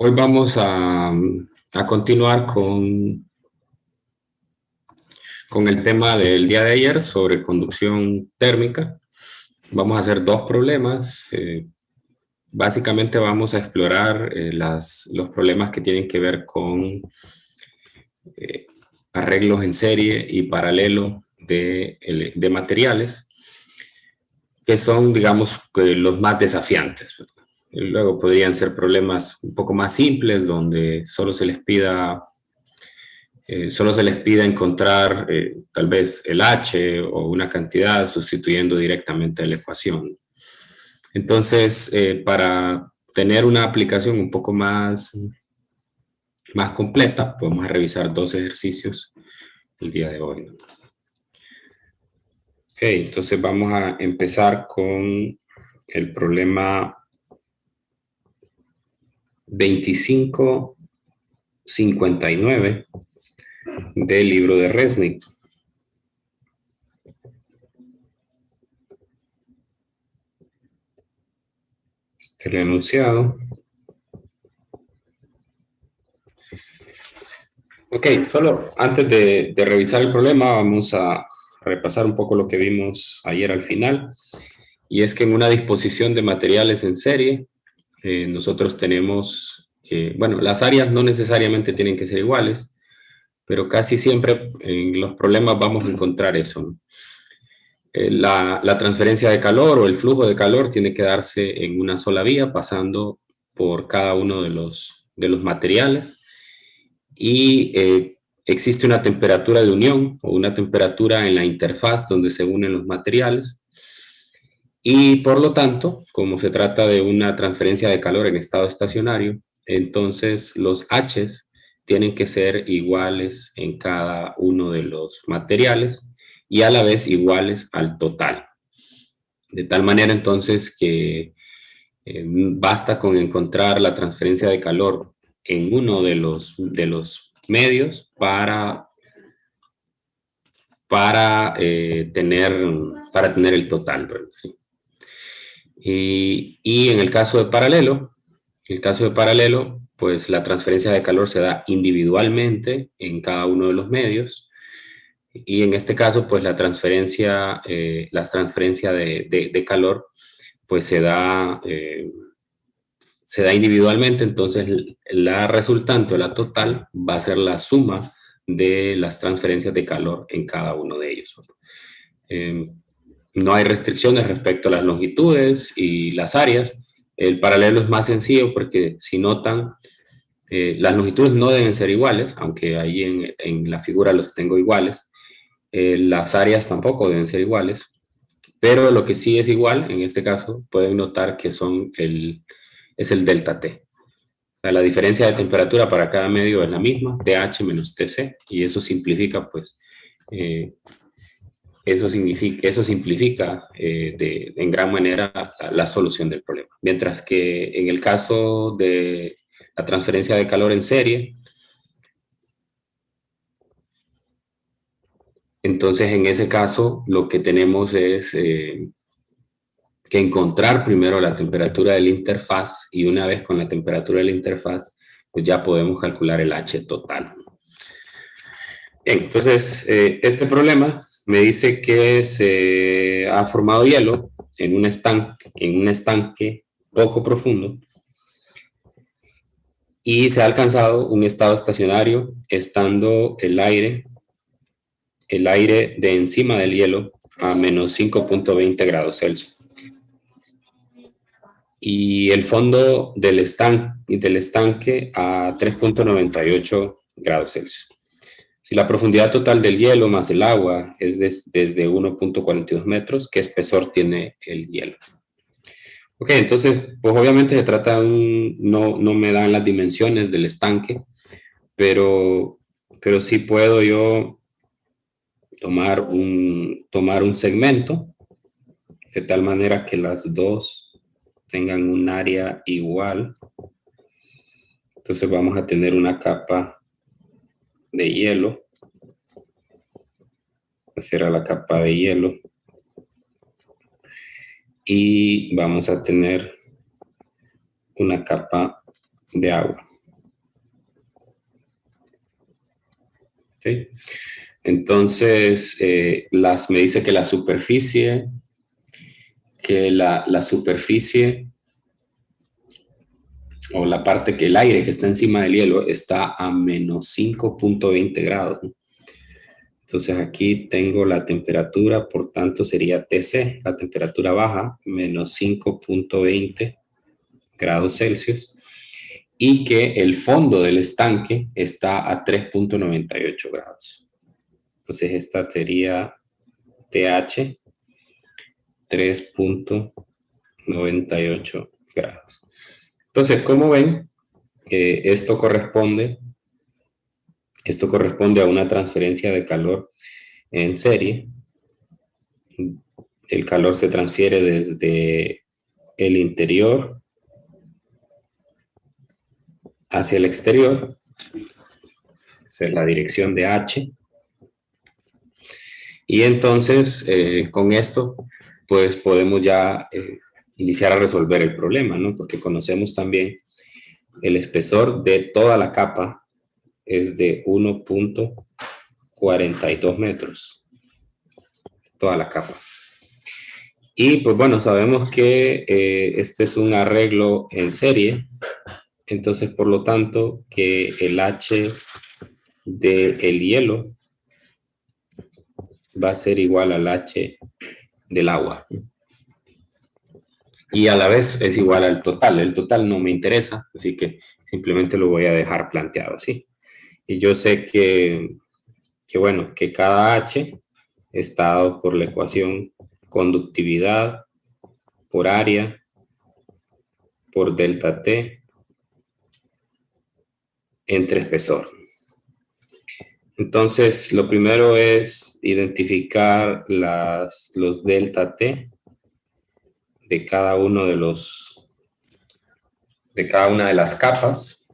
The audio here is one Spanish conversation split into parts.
Hoy vamos a continuar con el tema del día de ayer sobre conducción térmica. Vamos a hacer dos problemas. Básicamente vamos a explorar los problemas que tienen que ver con arreglos en serie y paralelo de materiales, que son, digamos, los más desafiantes. Luego podrían ser problemas un poco más simples, donde solo se les pida encontrar tal vez el H o una cantidad sustituyendo directamente la ecuación. Entonces, para tener una aplicación un poco más completa, podemos revisar dos ejercicios el día de hoy. Ok, entonces vamos a empezar con el problema 2559 del libro de Resnick. Este es el enunciado. Ok, solo antes de revisar el problema vamos a repasar un poco lo que vimos ayer al final. Y es que en una disposición de materiales en serie, nosotros tenemos que, bueno, las áreas no necesariamente tienen que ser iguales, pero casi siempre en los problemas vamos a encontrar eso, ¿no? La transferencia de calor o el flujo de calor tiene que darse en una sola vía, pasando por cada uno de los materiales. Y existe una temperatura de unión o una temperatura en la interfaz donde se unen los materiales. Y por lo tanto, como se trata de una transferencia de calor en estado estacionario, entonces los H's tienen que ser iguales en cada uno de los materiales y a la vez iguales al total. De tal manera entonces que basta con encontrar la transferencia de calor en uno de los medios para tener el total. Y en el caso de paralelo, pues la transferencia de calor se da individualmente en cada uno de los medios. Y en este caso, pues la transferencia de calor, pues se da individualmente. Entonces, la resultante o la total va a ser la suma de las transferencias de calor en cada uno de ellos. No hay restricciones respecto a las longitudes y las áreas. El paralelo es más sencillo porque, si notan, las longitudes no deben ser iguales, aunque ahí en la figura los tengo iguales. Las áreas tampoco deben ser iguales, pero lo que sí es igual, en este caso, pueden notar que es el delta T. O sea, la diferencia de temperatura para cada medio es la misma, TH menos TC, y eso simplifica, pues, eso simplifica en gran manera la solución del problema. Mientras que en el caso de la transferencia de calor en serie, entonces en ese caso lo que tenemos es que encontrar primero la temperatura de la interfaz, y una vez con la temperatura de la interfaz, pues ya podemos calcular el H total. Bien, entonces este problema me dice que se ha formado hielo en un estanque poco profundo y se ha alcanzado un estado estacionario estando el aire de encima del hielo a menos 5.20 grados Celsius. Y el fondo del estanque a 3.98 grados Celsius. Si la profundidad total del hielo más el agua es desde 1.42 metros, ¿qué espesor tiene el hielo? Ok, entonces, pues obviamente se trata de no me dan las dimensiones del estanque, pero sí puedo yo tomar un segmento de tal manera que las dos tengan un área igual. Entonces vamos a tener una capa de hielo. Esta será la capa de hielo. Y vamos a tener una capa de agua. ¿sí? Entonces, me dice que la superficie, la superficie o la parte que el aire que está encima del hielo está a menos 5.20 grados, ¿no? Entonces aquí tengo la temperatura, por tanto sería TC, la temperatura baja, menos 5.20 grados Celsius, y que el fondo del estanque está a 3.98 grados. Entonces esta sería TH 3.98 grados. Entonces, como ven, esto corresponde a una transferencia de calor en serie. El calor se transfiere desde el interior hacia el exterior. Esa es la dirección de H. Y entonces, con esto, pues podemos ya iniciar a resolver el problema, ¿no? Porque conocemos también el espesor de toda la capa es de 1.42 metros. Toda la capa. Y pues bueno, sabemos que este es un arreglo en serie. Entonces, por lo tanto, que el H del hielo va a ser igual al H del agua. Y a la vez es igual al total. El total no me interesa, así que simplemente lo voy a dejar planteado así. Y yo sé bueno, que cada H está dado por la ecuación conductividad por área por delta T entre espesor. Entonces, lo primero es identificar los delta T de cada uno de cada una de las capas.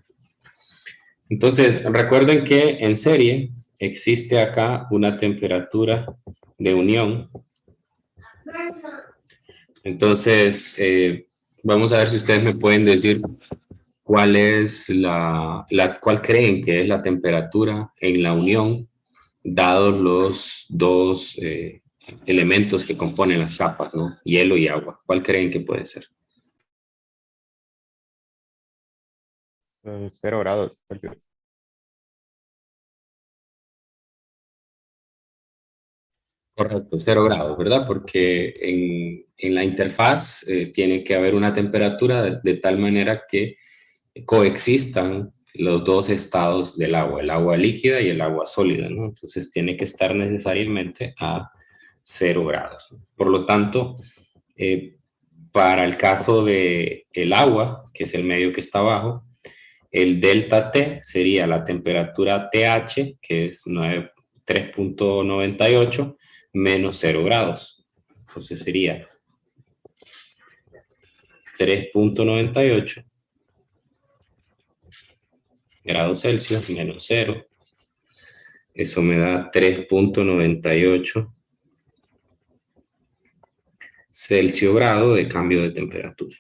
Entonces, recuerden que en serie existe acá una temperatura de unión. Entonces, vamos a ver si ustedes me pueden decir cuál es cuál creen que es la temperatura en la unión, dados los dos elementos que componen las capas, ¿no? Hielo y agua. ¿Cuál creen que puede ser? 0 grados Celsius. Correcto, 0 grados, ¿verdad? Porque en la interfaz tiene que haber una temperatura de tal manera que coexistan los dos estados del agua, el agua líquida y el agua sólida, ¿no? Entonces tiene que estar necesariamente a 0 grados. Por lo tanto, para el caso de el agua, que es el medio que está abajo, el delta T sería la temperatura TH, que es 3.98 menos 0 grados. Entonces sería 3.98 grados Celsius menos 0. Eso me da 3.98 Celsius grado de cambio de temperatura.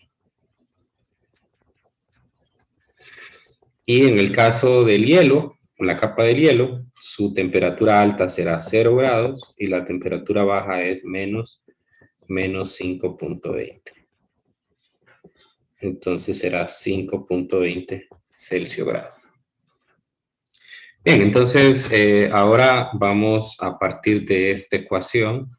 Y en el caso del hielo, la capa del hielo, su temperatura alta será 0 grados y la temperatura baja es menos 5.20. Entonces será 5.20 Celsius grados. Bien, entonces ahora vamos a partir de esta ecuación,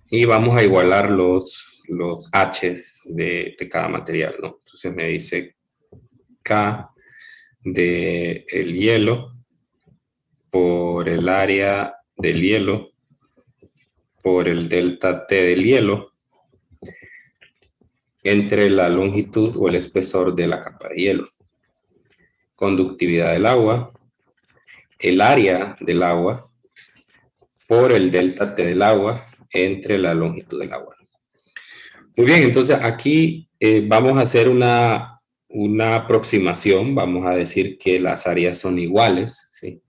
y vamos a igualar los H de cada material, ¿no? Entonces me dice K de el hielo por el área del hielo por el delta T del hielo entre la longitud o el espesor de la capa de hielo. Conductividad del agua, el área del agua por el delta T del agua entre la longitud del agua. Muy bien, entonces aquí vamos a hacer una aproximación, vamos a decir que las áreas son iguales, ¿sí?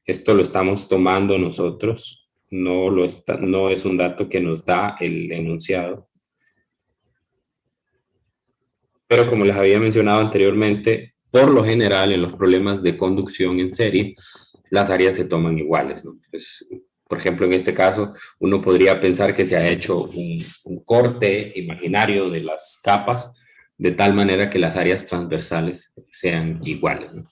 Esto lo estamos tomando nosotros, no es un dato que nos da el enunciado. Pero como les había mencionado anteriormente, por lo general, en los problemas de conducción en serie, las áreas se toman iguales, ¿no? Pues, por ejemplo, en este caso, uno podría pensar que se ha hecho un corte imaginario de las capas de tal manera que las áreas transversales sean iguales, ¿no?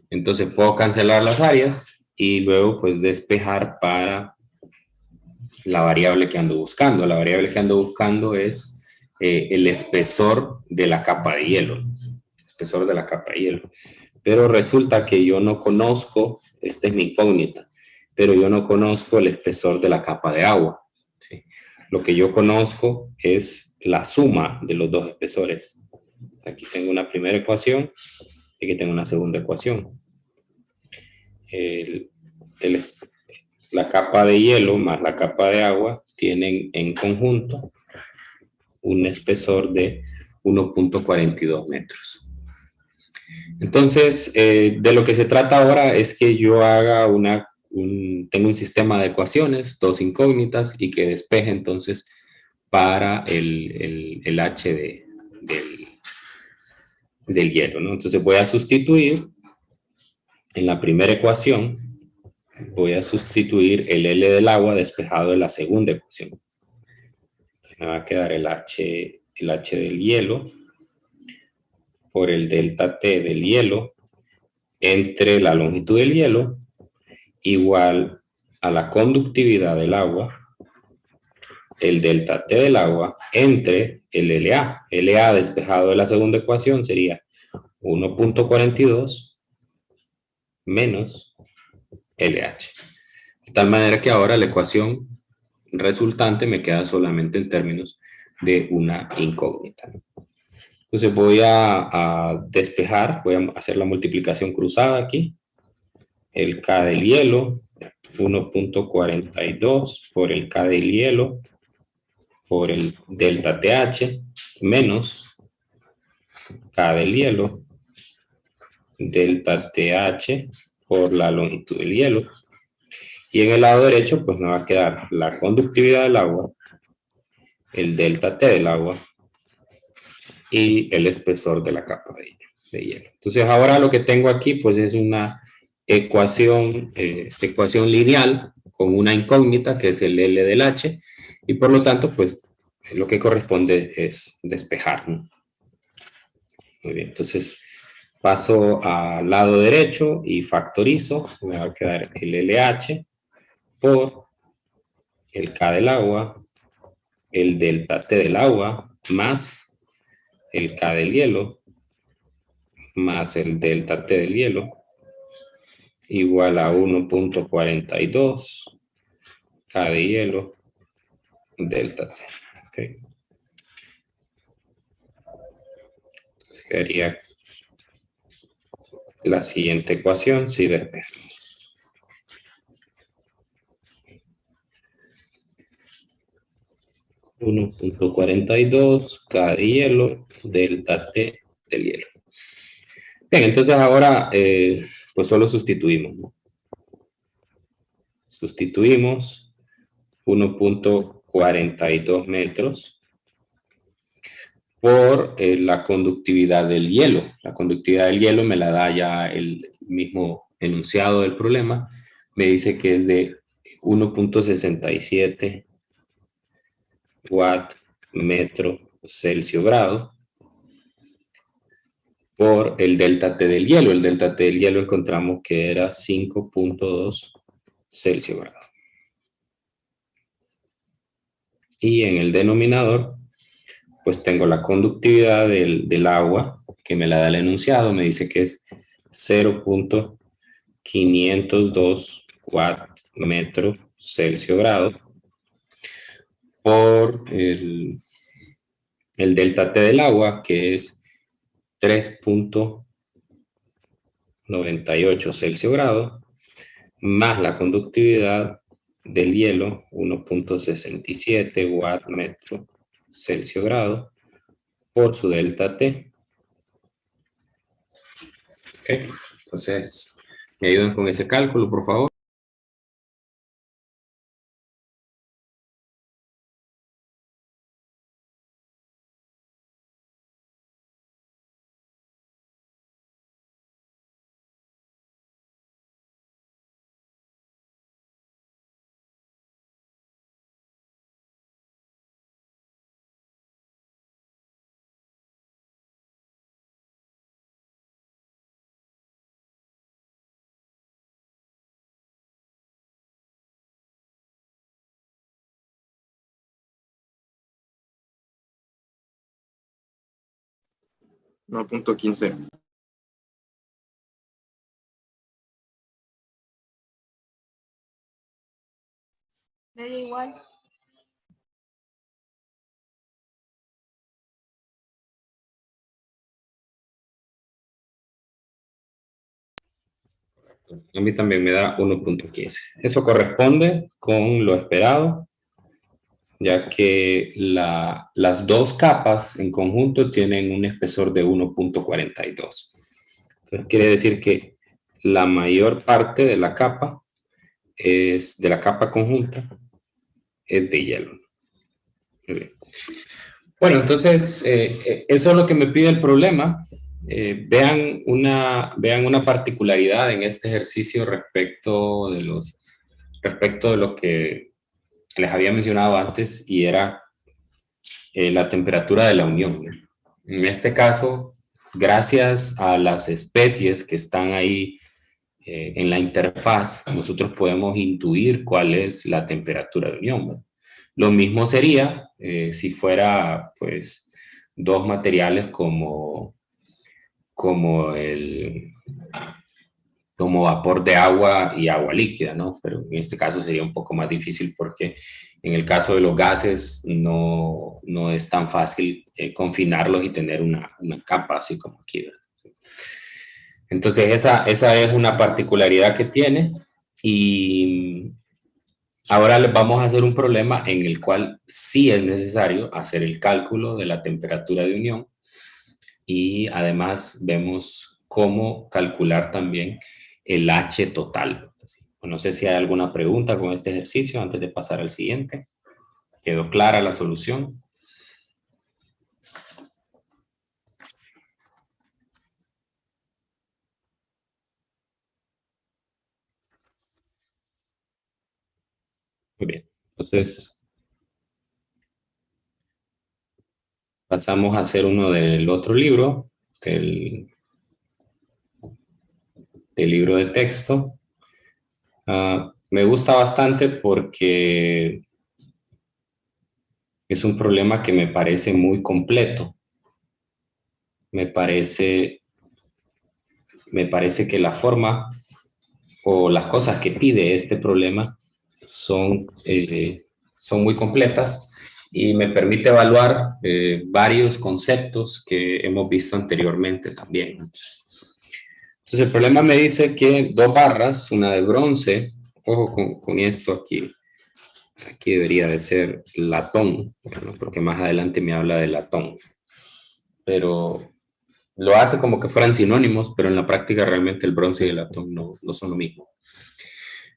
Entonces puedo cancelar las áreas y luego pues despejar para la variable que ando buscando. La variable que ando buscando es el espesor de la capa de hielo. El espesor de la capa de hielo. Pero resulta que yo no conozco, esta es mi incógnita, pero yo no conozco el espesor de la capa de agua. ¿Sí? Lo que yo conozco es la suma de los dos espesores. Aquí tengo una primera ecuación y aquí tengo una segunda ecuación. El, el, la capa de hielo más la capa de agua tienen en conjunto un espesor de 1.42 metros. Entonces, de lo que se trata ahora es que yo haga tengo un sistema de ecuaciones, dos incógnitas, y que despeje entonces para el H del hielo, ¿no? Entonces voy a sustituir en la primera ecuación, voy a sustituir el L del agua despejado de la segunda ecuación. Entonces me va a quedar el H del hielo por el delta T del hielo entre la longitud del hielo igual a la conductividad del agua, el delta T del agua, entre el LA. LA despejado de la segunda ecuación sería 1.42 menos LH. De tal manera que ahora la ecuación resultante me queda solamente en términos de una incógnita. Entonces voy a despejar, voy a hacer la multiplicación cruzada aquí. El K del hielo, 1.42 por el K del hielo por el delta TH menos K del hielo, delta TH por la longitud del hielo. Y en el lado derecho, pues me va a quedar la conductividad del agua, el delta T del agua y el espesor de la capa de hielo. Entonces ahora lo que tengo aquí, pues es una ecuación lineal con una incógnita que es el L del H y por lo tanto, pues lo que corresponde es despejar, ¿no? Muy bien, entonces paso al lado derecho y factorizo, me va a quedar el LH por el K del agua, el delta T del agua, más el K del hielo, más el delta T del hielo, igual a 1.42 K de hielo, delta T. Okay. Entonces quedaría la siguiente ecuación si despejo. 1.42 K de hielo, delta T del hielo. Bien, entonces ahora pues solo sustituimos, ¿no? Sustituimos 1.42 metros por la conductividad del hielo. La conductividad del hielo me la da ya el mismo enunciado del problema. Me dice que es de 1.67 watt metro Celsius grado por el delta T del hielo. El delta T del hielo encontramos que era 5.2 Celsius grado. Y en el denominador, pues tengo la conductividad del agua, que me la da el enunciado, me dice que es 0.502 watt metro Celsius grado por el delta T del agua, que es 3.98 Celsius grado, más la conductividad del hielo, 1.67 watt metro Celsius grado, por su delta T. Okay. Entonces, ¿me ayudan con ese cálculo, por favor? 1.15. Medio igual. A mí también me da 1.15. Eso corresponde con lo esperado, ya que las dos capas en conjunto tienen un espesor de 1.42. Entonces quiere decir que la mayor parte de la capa de la capa conjunta es de hielo. Muy bien. Bueno, entonces eso es lo que me pide el problema. Vean una particularidad en este ejercicio respecto de lo que les había mencionado antes, y era la temperatura de la unión. En este caso, gracias a las especies que están ahí en la interfaz, nosotros podemos intuir cuál es la temperatura de unión, ¿verdad? Lo mismo sería si fuera, pues, dos materiales como vapor de agua y agua líquida, ¿no? Pero en este caso sería un poco más difícil porque en el caso de los gases no es tan fácil confinarlos y tener una capa así como aquí, ¿verdad? Entonces esa es una particularidad que tiene, y ahora les vamos a hacer un problema en el cual sí es necesario hacer el cálculo de la temperatura de unión, y además vemos cómo calcular también el H total. No sé si hay alguna pregunta con este ejercicio antes de pasar al siguiente. ¿Quedó clara la solución? Muy bien. Entonces, pasamos a hacer uno del otro libro, el libro de texto. Me gusta bastante porque es un problema que me parece muy completo. Me parece que la forma o las cosas que pide este problema son muy completas, y me permite evaluar varios conceptos que hemos visto anteriormente también. Entonces el problema me dice que dos barras, una de bronce, ojo con esto aquí debería de ser latón, ¿no? Porque más adelante me habla de latón, pero lo hace como que fueran sinónimos, pero en la práctica realmente el bronce y el latón no son lo mismo.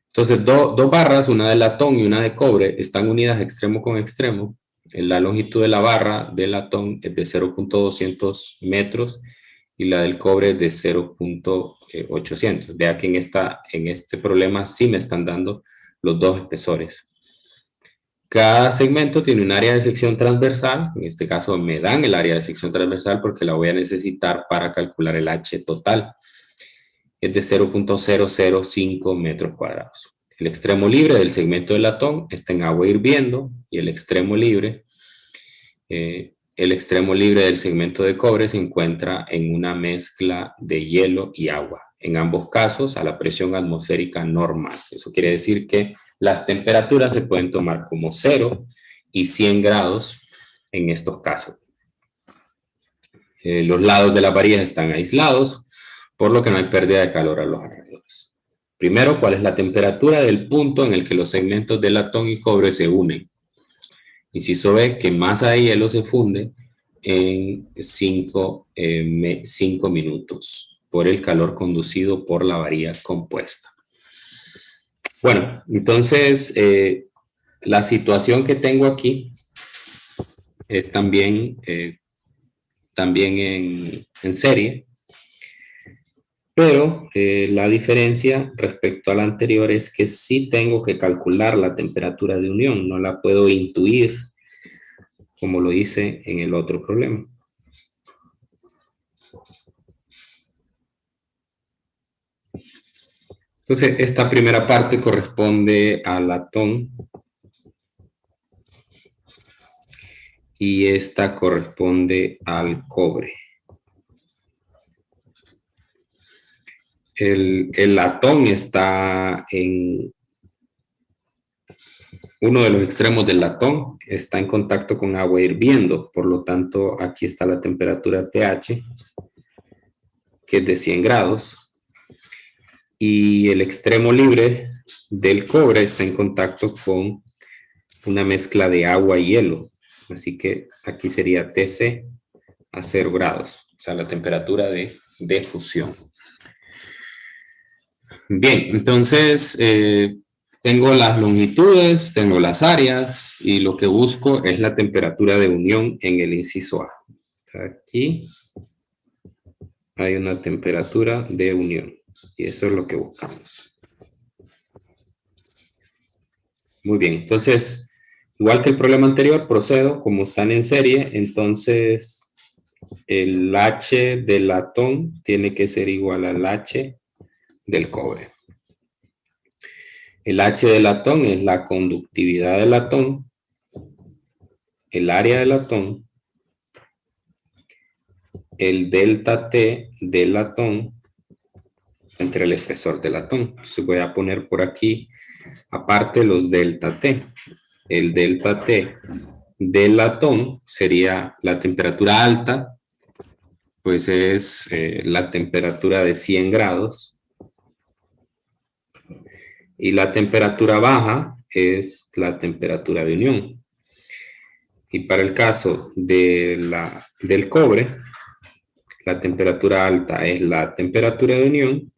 Entonces, dos barras, una de latón y una de cobre, están unidas extremo con extremo. La longitud de la barra de latón es de 0.200 metros y la del cobre es de 0.800. Vea que en este problema sí me están dando los dos espesores. Cada segmento tiene un área de sección transversal. En este caso me dan el área de sección transversal porque la voy a necesitar para calcular el H total. Es de 0.005 metros cuadrados. El extremo libre del segmento de latón está en agua hirviendo, y el extremo libre del segmento de cobre se encuentra en una mezcla de hielo y agua. En ambos casos a la presión atmosférica normal. Eso quiere decir que las temperaturas se pueden tomar como 0 y 100 grados en estos casos. Los lados de las varillas están aislados, por lo que no hay pérdida de calor a los alrededores. Primero, ¿cuál es la temperatura del punto en el que los segmentos de latón y cobre se unen? Inciso B, que masa de hielo se funde en 5 minutos por el calor conducido por la varilla compuesta. Bueno, entonces la situación que tengo aquí es también en serie, pero la diferencia respecto a la anterior es que sí tengo que calcular la temperatura de unión, no la puedo intuir como lo hice en el otro problema. Entonces, esta primera parte corresponde al latón y esta corresponde al cobre. El latón está en uno de los extremos del latón, está en contacto con agua hirviendo, por lo tanto aquí está la temperatura TH, que es de 100 grados, y el extremo libre del cobre está en contacto con una mezcla de agua y hielo, así que aquí sería TC a 0 grados, o sea, la temperatura de fusión. Bien, entonces tengo las longitudes, tengo las áreas y lo que busco es la temperatura de unión en el inciso A. Aquí hay una temperatura de unión y eso es lo que buscamos. Muy bien, entonces, igual que el problema anterior, procedo como están en serie, entonces el H del latón tiene que ser igual al H del cobre. El H del latón es la conductividad del latón, el área del latón, el delta T del latón entre el espesor del latón. Entonces voy a poner por aquí, aparte los delta T. El delta T del latón sería la temperatura alta, pues es la temperatura de 100 grados. Y la temperatura baja es la temperatura de unión. Y para el caso del cobre, la temperatura alta es la temperatura de unión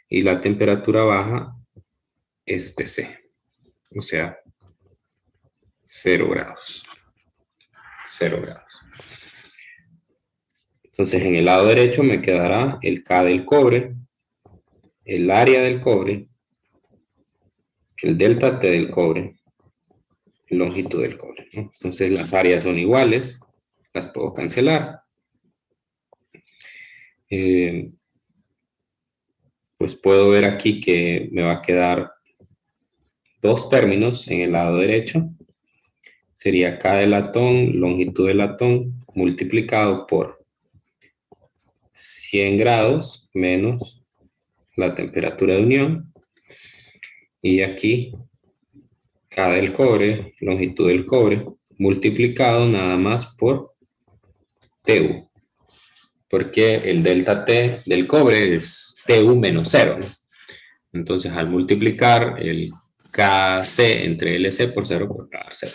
y la temperatura baja es TC. O sea, 0 grados. 0 grados. Entonces, en el lado derecho me quedará el K del cobre, el área del cobre, el delta T del cobre, longitud del cobre, ¿no? Entonces, las áreas son iguales, las puedo cancelar. Pues puedo ver aquí que me va a quedar dos términos en el lado derecho. Sería K del latón, longitud del latón, multiplicado por 100 grados menos la temperatura de unión. Y aquí K del cobre, longitud del cobre, multiplicado nada más por TU. Porque el delta T del cobre es TU menos 0, ¿no? Entonces, al multiplicar el KC entre LC por 0, pues va a dar 0.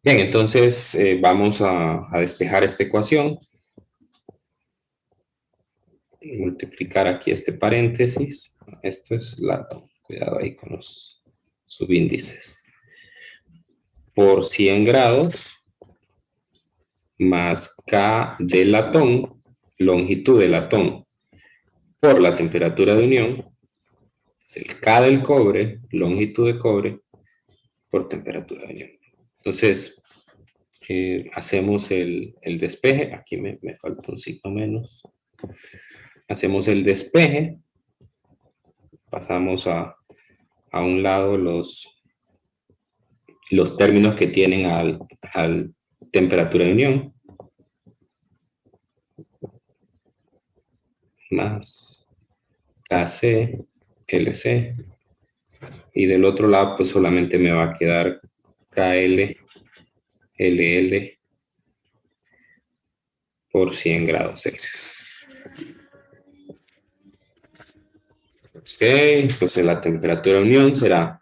Bien, entonces vamos a despejar esta ecuación. Multiplicar aquí este paréntesis. Esto es latón. Cuidado ahí con los subíndices. Por 100 grados más K del latón, longitud del latón, por la temperatura de unión, es el K del cobre, longitud de cobre, por temperatura de unión. Entonces, hacemos el despeje. Aquí me falta un signo menos. Hacemos el despeje. Pasamos a un lado los términos que tienen al temperatura de unión. Más KC, LC. Y del otro lado, pues solamente me va a quedar KL, LL por 100 grados Celsius. Ok, entonces la temperatura de unión será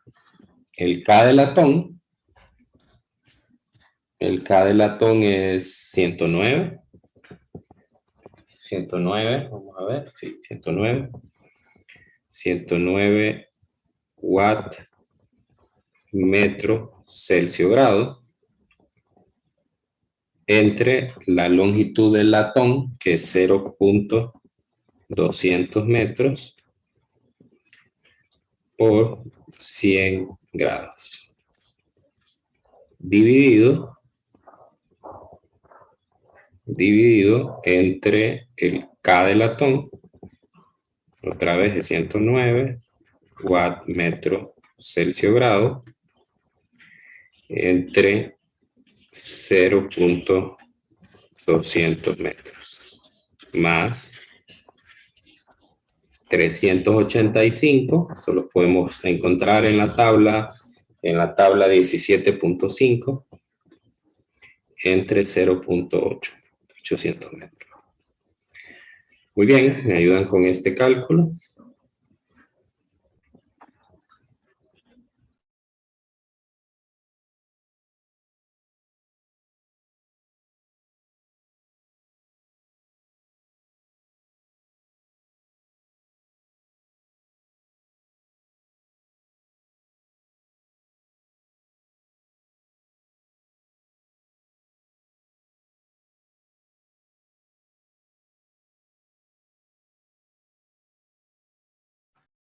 el K del latón. El K del latón es 109. 109, vamos a ver, sí, 109. 109 watt metro Celsius grado entre la longitud del latón, que es 0.200 metros, por 100 grados. Dividido entre el K del latón, otra vez de 109 watt metro Celsius grado, entre 0.200 metros, más 385, eso lo podemos encontrar en la tabla 17.5, entre 0.8, 800 metros. Muy bien, me ayudan con este cálculo.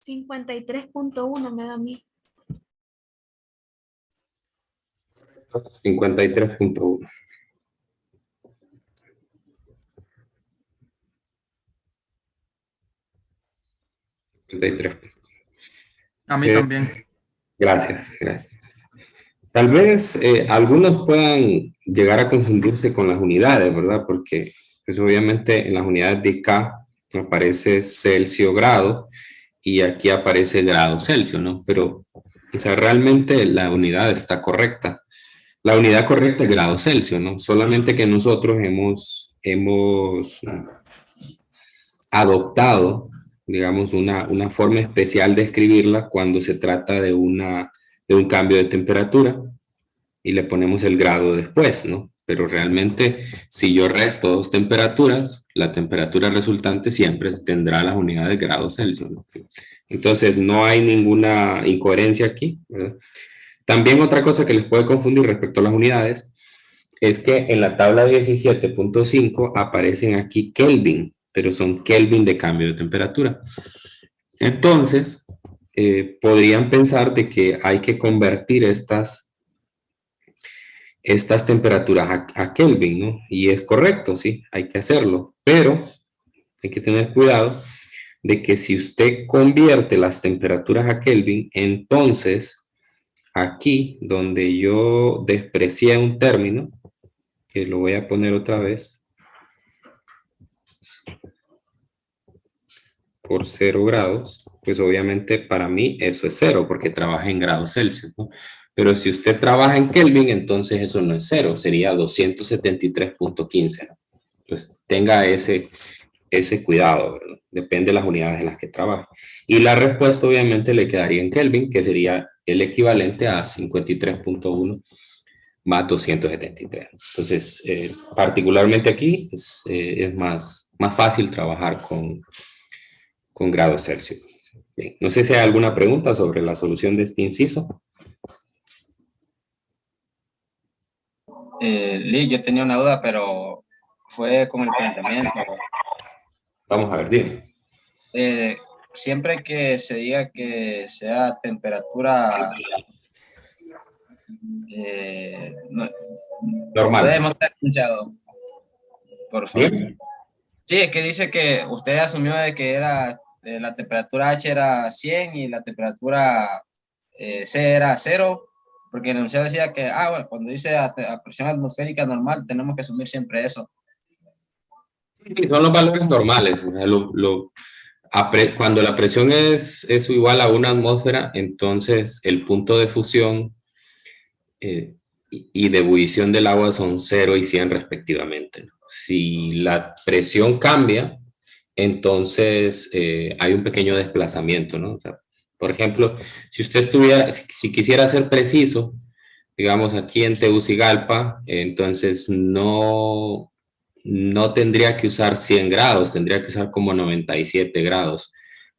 Cincuenta y tres punto uno me da a mí. 53.1. A mí también. Gracias, gracias. Tal vez algunos puedan llegar a confundirse con las unidades, ¿verdad? Porque pues, obviamente en las unidades de K aparece Celsius grado y aquí aparece grado Celsius, ¿no? Pero, o sea, realmente la unidad está correcta. La unidad correcta es grado Celsius, ¿no? Solamente que nosotros hemos adoptado, digamos, una forma especial de escribirla cuando se trata de un cambio de temperatura y le ponemos el grado después, ¿no? Pero realmente, si yo resto dos temperaturas, la temperatura resultante siempre tendrá las unidades de grados Celsius, ¿no? Entonces, no hay ninguna incoherencia aquí, ¿verdad? También otra cosa que les puede confundir respecto a las unidades es que en la tabla 17.5 aparecen aquí Kelvin, pero son Kelvin de cambio de temperatura. Entonces, podrían pensar de que hay que convertir estas temperaturas a Kelvin, ¿no? Y es correcto, sí, hay que hacerlo, pero hay que tener cuidado de que si usted convierte las temperaturas a Kelvin, entonces aquí donde yo desprecié un término, que lo voy a poner otra vez, por 0 grados, pues obviamente para mí eso es 0 porque trabaja en grados Celsius, ¿no? Pero si usted trabaja en Kelvin, entonces eso no es 0, sería 273.15, ¿no? Pues tenga ese cuidado, ¿verdad? Depende de las unidades en las que trabaje. Y la respuesta obviamente le quedaría en Kelvin, que sería el equivalente a 53.1 más 273. Entonces, particularmente aquí es más fácil trabajar con grados Celsius. Bien, no sé si hay alguna pregunta sobre la solución de este inciso. Lee, yo tenía una duda, pero fue con el planteamiento. Vamos a ver, dime. Siempre que se diga que sea temperatura Normal. Podemos estar escuchado, por favor. Bien. Sí, es que dice que usted asumió de que era la temperatura H era 100 y la temperatura C era 0, porque el enunciado decía que, bueno, cuando dice a presión atmosférica normal, tenemos que asumir siempre eso. Sí, son los valores normales. Cuando la presión es igual a una atmósfera, entonces el punto de fusión y de ebullición del agua son 0 y 100 respectivamente, ¿no? Si la presión cambia, entonces hay un pequeño desplazamiento, ¿no? O sea, por ejemplo, si usted si quisiera ser preciso, digamos aquí en Tegucigalpa, entonces no tendría que usar 100 grados, tendría que usar como 97 grados,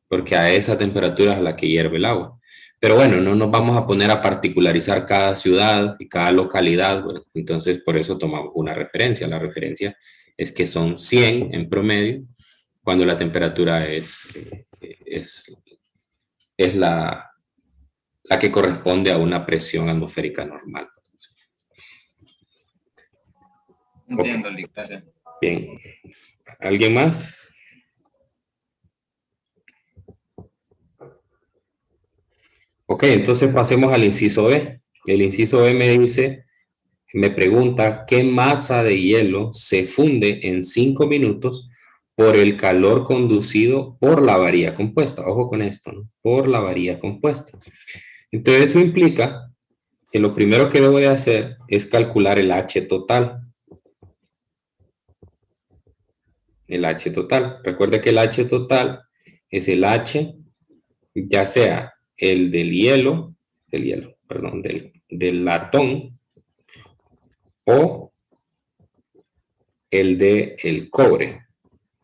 porque a esa temperatura es a la que hierve el agua. Pero bueno, no nos vamos a poner a particularizar cada ciudad y cada localidad, bueno, entonces por eso tomamos una referencia. La referencia es que son 100 en promedio, cuando la temperatura es la que corresponde a una presión atmosférica normal. Entiendo, okay. Gracias. Bien. ¿Alguien más? Ok, entonces pasemos al inciso B. El inciso B me pregunta qué masa de hielo se funde en 5 minutos por el calor conducido por la varilla compuesta. Ojo con esto, ¿no? Por la varilla compuesta. Entonces eso implica que lo primero que debo de hacer es calcular el H total. El H total. Recuerde que el H total es el H, ya sea el del latón o el del cobre,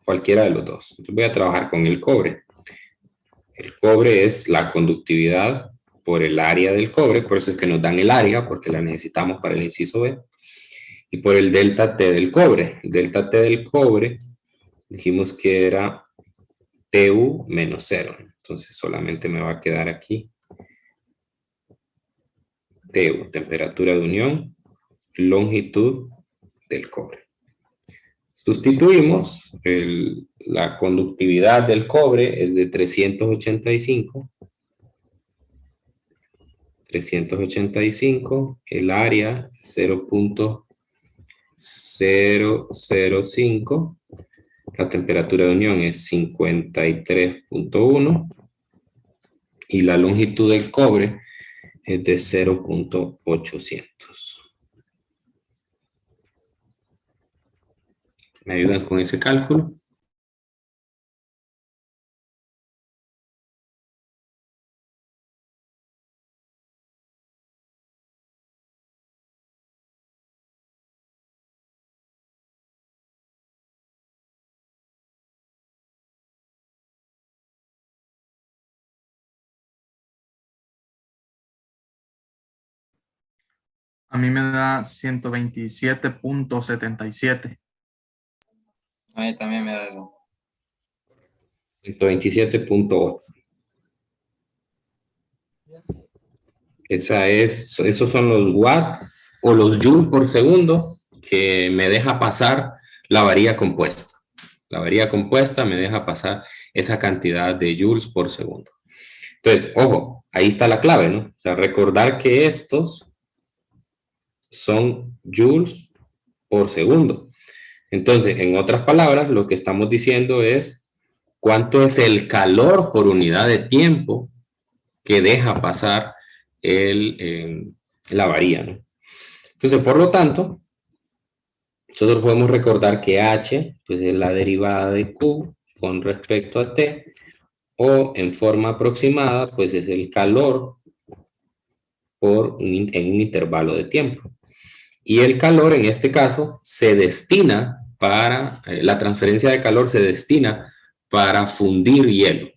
cualquiera de los dos. Entonces voy a trabajar con el cobre. El cobre es la conductividad por el área del cobre, por eso es que nos dan el área, porque la necesitamos para el inciso B, y por el delta T del cobre. El delta T del cobre dijimos que era TU menos 0. Entonces solamente me va a quedar aquí TU, temperatura de unión, longitud del cobre. Sustituimos la conductividad del cobre es de 385. 385, el área 0.005. La temperatura de unión es 53.1 y la longitud del cobre es de 0.800. ¿Me ayudan con ese cálculo? A mí me da 127.77. A mí también me da eso. 127.8. Esos son los watts o los joules por segundo que me deja pasar la varilla compuesta. La varilla compuesta me deja pasar esa cantidad de joules por segundo. Entonces, ojo, ahí está la clave, ¿no? O sea, recordar que estos son joules por segundo. Entonces, en otras palabras, lo que estamos diciendo es cuánto es el calor por unidad de tiempo que deja pasar la varilla, ¿no? Entonces, por lo tanto, nosotros podemos recordar que H pues, es la derivada de Q con respecto a T, o en forma aproximada, pues es el calor en un intervalo de tiempo. Y el calor, en este caso, se destina la transferencia de calor se destina para fundir hielo.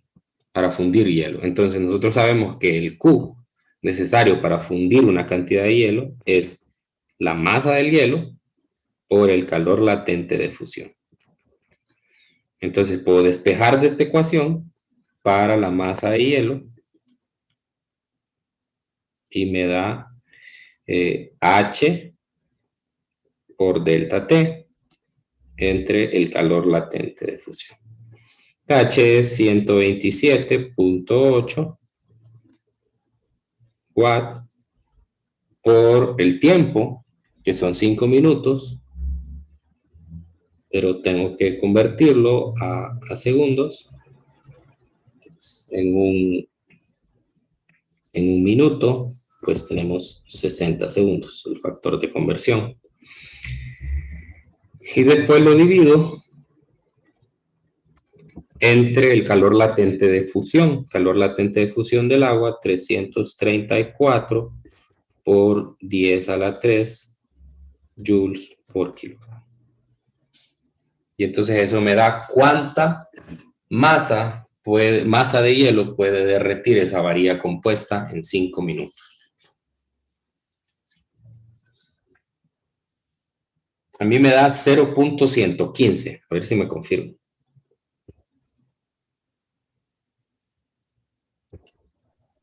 Entonces, nosotros sabemos que el Q necesario para fundir una cantidad de hielo es la masa del hielo por el calor latente de fusión. Entonces, puedo despejar de esta ecuación para la masa de hielo y me da H por delta T entre el calor latente de fusión. H es 127.8 watt por el tiempo, que son 5 minutos, pero tengo que convertirlo a segundos. En un minuto, pues tenemos 60 segundos, el factor de conversión. Y después lo divido entre el calor latente de fusión. Calor latente de fusión del agua, 334 por 10 a la 3 joules por kilogramo. Y entonces eso me da cuánta masa de hielo puede derretir esa varilla compuesta en 5 minutos. A mí me da 0.115. A ver si me confirmo.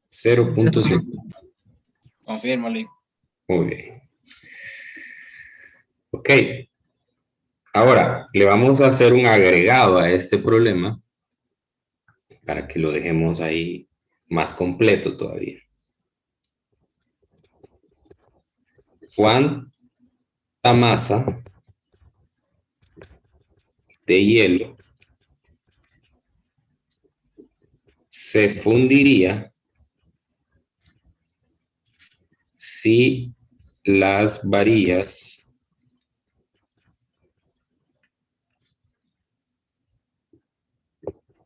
0.115. Confirmo, Lee. Muy bien. Ok. Ahora, le vamos a hacer un agregado a este problema para que lo dejemos ahí más completo todavía. ¿Cuánta masa de hielo se fundiría si las varillas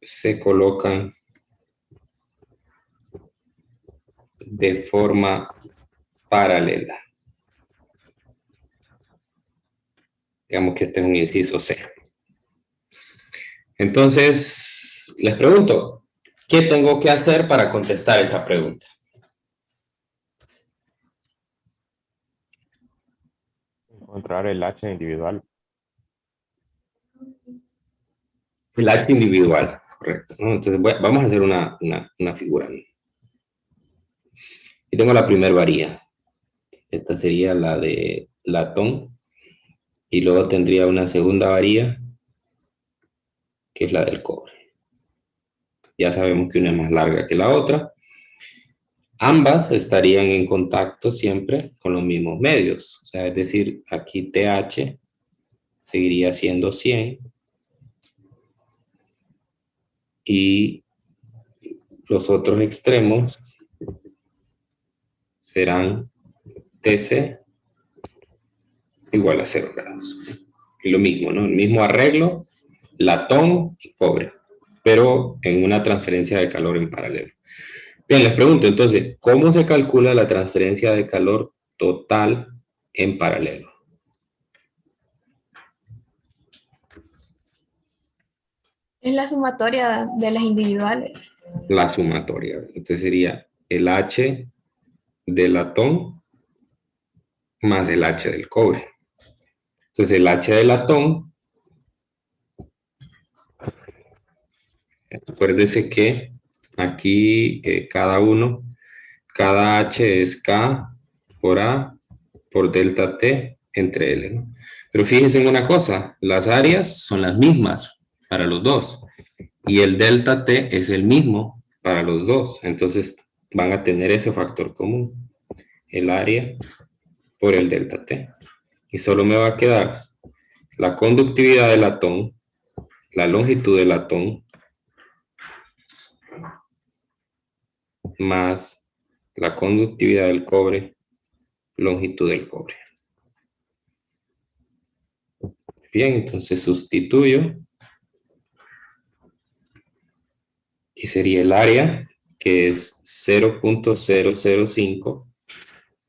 se colocan de forma paralela. Digamos que este es un inciso C. Entonces, les pregunto, ¿qué tengo que hacer para contestar esa pregunta? Encontrar el H individual. El H individual, correcto, ¿no? Entonces, vamos a hacer una figura. Y tengo la primera varilla. Esta sería la de latón. Y luego tendría una segunda varilla, que es la del cobre. Ya sabemos que una es más larga que la otra. Ambas estarían en contacto siempre con los mismos medios. O sea, es decir, aquí TH seguiría siendo 100 y los otros extremos serán TC igual a 0 grados. Y lo mismo, ¿no? El mismo arreglo, latón y cobre, pero en una transferencia de calor en paralelo. Bien, les pregunto entonces, ¿cómo se calcula la transferencia de calor total en paralelo? Es la sumatoria de las individuales. La sumatoria. Entonces sería el H del latón más el H del cobre. Entonces el H del latón, acuérdese que aquí cada H es K por A por delta T entre L, ¿no? Pero fíjense en una cosa, las áreas son las mismas para los dos y el delta T es el mismo para los dos. Entonces van a tener ese factor común, el área por el delta T. Y solo me va a quedar la conductividad del latón, la longitud del latón, más la conductividad del cobre, longitud del cobre. Bien, entonces sustituyo. Y sería el área, que es 0.005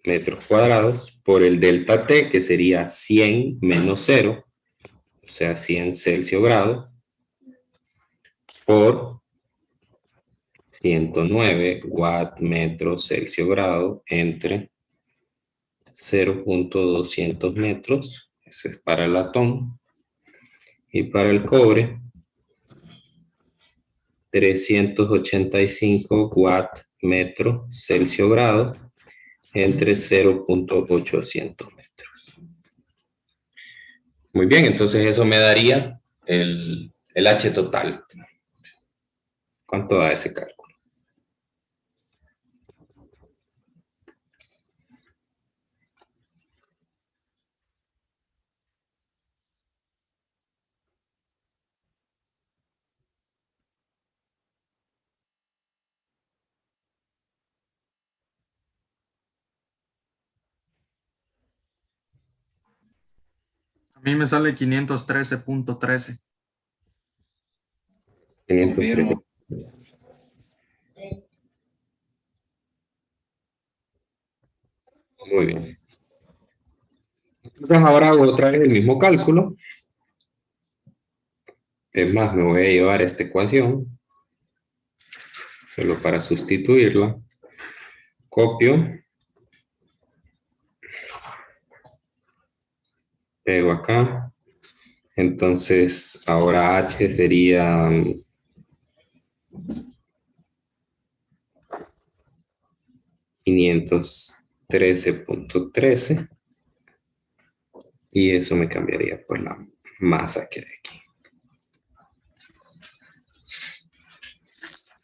metros cuadrados, por el delta T, que sería 100 menos 0, o sea, 100 Celsius grado, por 109 watt metro Celsius grado entre 0.200 metros, eso es para el latón, y para el cobre, 385 watt metro Celsius grado entre 0.800 metros. Muy bien, entonces eso me daría el H total. ¿Cuánto da ese cálculo? A mí me sale 513.13. 513. Confirmo. Muy bien. Entonces ahora hago otra vez el mismo cálculo. Es más, me voy a llevar esta ecuación, solo para sustituirla. Copio. Pego acá. Entonces ahora H sería 513.13 y eso me cambiaría por la masa que hay aquí.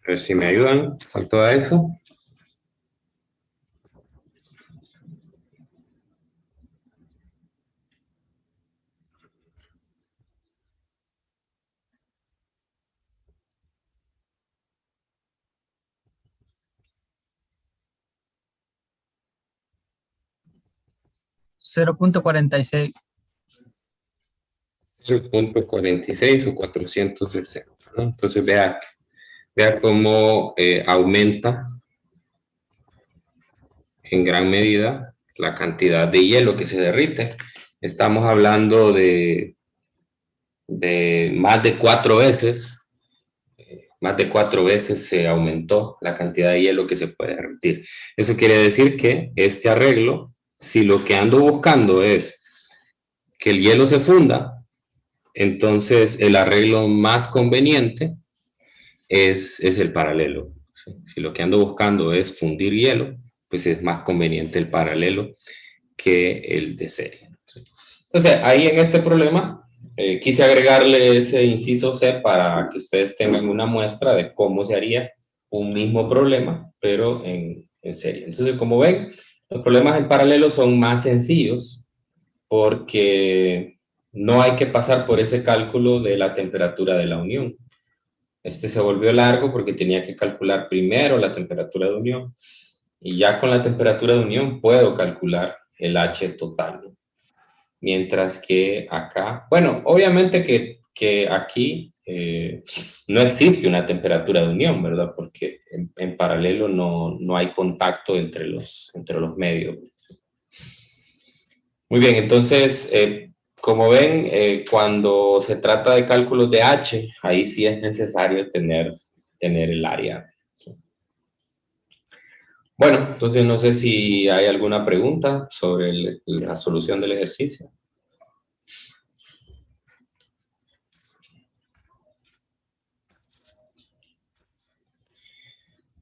A ver si me ayudan con todo eso. 0.46. 0.46 o 460, ¿no? Entonces vea cómo aumenta en gran medida la cantidad de hielo que se derrite. Estamos hablando de más de 4 veces. Más de 4 veces se aumentó la cantidad de hielo que se puede derretir. Eso quiere decir que este arreglo, si lo que ando buscando es que el hielo se funda, entonces el arreglo más conveniente es el paralelo. Si lo que ando buscando es fundir hielo, pues es más conveniente el paralelo que el de serie. Entonces, ahí en este problema, quise agregarle ese inciso C para que ustedes tengan una muestra de cómo se haría un mismo problema, pero en serie. Entonces, como ven, los problemas en paralelo son más sencillos porque no hay que pasar por ese cálculo de la temperatura de la unión. Este se volvió largo porque tenía que calcular primero la temperatura de unión y ya con la temperatura de unión puedo calcular el H total, ¿no? Mientras que acá, bueno, obviamente que aquí no existe una temperatura de unión, ¿verdad? Porque en paralelo no hay contacto entre los medios. Muy bien, entonces, como ven, cuando se trata de cálculos de H, ahí sí es necesario tener el área. Bueno, entonces no sé si hay alguna pregunta sobre la solución del ejercicio.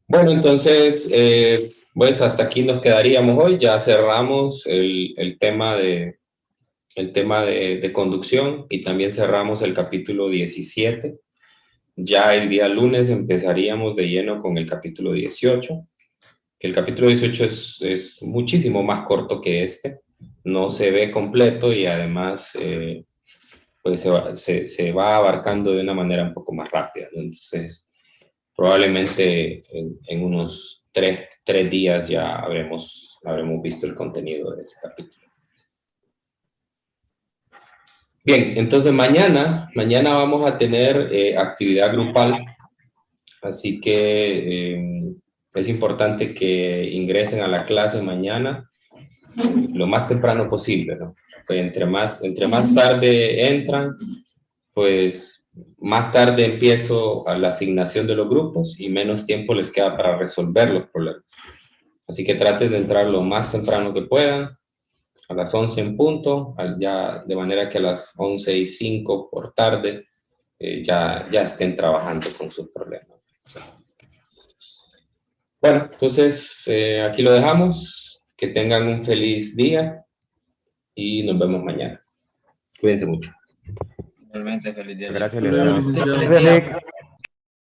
Bueno, entonces, pues hasta aquí nos quedaríamos hoy. Ya cerramos el tema de conducción y también cerramos el capítulo 17. Ya el día lunes empezaríamos de lleno con el capítulo 18. Que el capítulo 18 es muchísimo más corto que este. No se ve completo y además pues se va abarcando de una manera un poco más rápida, ¿no? Entonces, probablemente en unos 3 días ya habremos visto el contenido de ese capítulo. Bien, entonces mañana vamos a tener actividad grupal, así que es importante que ingresen a la clase mañana lo más temprano posible, ¿no? Pues entre más tarde entran, pues más tarde empiezo a la asignación de los grupos y menos tiempo les queda para resolver los problemas. Así que traten de entrar lo más temprano que puedan, a las 11 en punto, ya de manera que a las 11:05 por tarde ya estén trabajando con sus problemas. Bueno, entonces aquí lo dejamos. Que tengan un feliz día y nos vemos mañana. Cuídense mucho. Realmente feliz día. Gracias, Hasta luego, licenciado. licenciado. Feliz día.